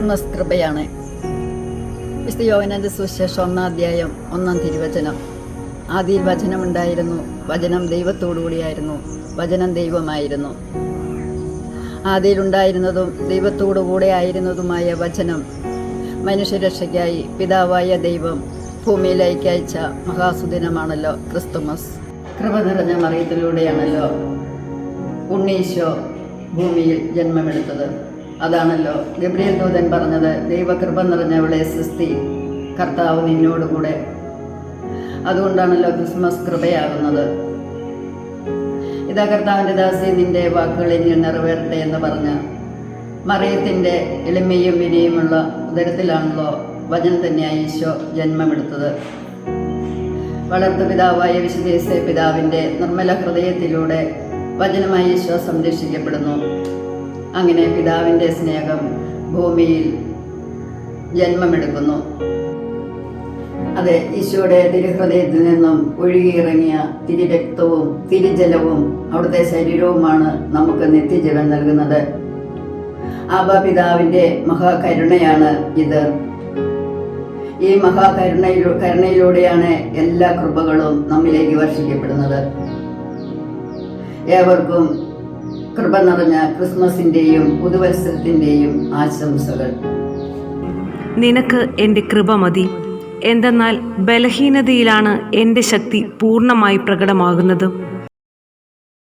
Christmas കൃപയാണ്. വിശുദ്ധ യോഹന്നാന്റെ സുവിശേഷം 1-ാം അധ്യായം 1-ാം തിരുവചനം. ആദിയിൽ വചനമുണ്ടായിരുന്നു, വചനം ദൈവത്തോടുകൂടിയായിരുന്നു, വചനം ദൈവമായിരുന്നു. ആദിയിലുണ്ടായിരുന്നതും ദൈവത്തോടുകൂടെ ആയിരുന്നതുമായ വചനം മനുഷ്യരക്ഷയ്ക്കായി പിതാവായ ദൈവം ഭൂമിയിലേക്ക് അയച്ച മഹാസുദിനമാണല്ലോ ക്രിസ്തുമസ്. കൃപ നിറഞ്ഞ മറിയത്തിലൂടെയാണല്ലോ ഉണ്ണീശോ ഭൂമിയിൽ ജന്മമെടുത്തത്. അതാണല്ലോ ഗബ്രിയേൽ ദൂതൻ പറഞ്ഞത്, ദൈവകൃപ നിറഞ്ഞവളെ സ്വസ്തി, കർത്താവ് നിന്നോടുകൂടെ. അതുകൊണ്ടാണല്ലോ ക്രിസ്മസ് കൃപയാകുന്നത്. ഇതാ കർത്താവിൻ്റെ ദാസി, നിന്റെ വാക്കുകൾ എന്നിൽ നിറവേറട്ടെ എന്ന് പറഞ്ഞ മറിയത്തിൻ്റെ എളിമയും വിനയുമുള്ള ഉദരത്തിലാണല്ലോ വചനം തന്നെയായി ഈശോ ജന്മമെടുത്തത്. വളർത്തു പിതാവായ വിശുദ്ധ യേശയ്യ പിതാവിൻ്റെ നിർമ്മല ഹൃദയത്തിലൂടെ വചനമായി ഈശോ സംരക്ഷിക്കപ്പെടുന്നു. അങ്ങനെ പിതാവിൻ്റെ സ്നേഹം ഭൂമിയിൽ ജന്മമെടുക്കുന്നു. അതെ, ഈശോയുടെ തിരുഹൃദയത്തിൽ നിന്നും ഒഴുകിയിറങ്ങിയ തിരുരക്തവും തിരുജലവും അവിടുത്തെ ശരീരവുമാണ് നമുക്ക് നിത്യജീവൻ നൽകുന്നത്. ആബാ പിതാവിൻ്റെ മഹാകരുണയാണ് ഇത്. ഈ കരുണയിലൂടെയാണ് എല്ലാ കൃപകളും നമ്മിലേക്ക് വർഷിക്കപ്പെടുന്നത്. ഏവർക്കും കൃപ നിറഞ്ഞ ക്രിസ്മസിന്റെയും പുതുവത്സരത്തിന്റെയും ആശംസകൾ. നിനക്ക് എൻ്റെ കൃപ മതി, എന്തെന്നാൽ ബലഹീനതയിലാണ് എൻ്റെ ശക്തി പൂർണ്ണമായി പ്രകടമാകുന്നത്.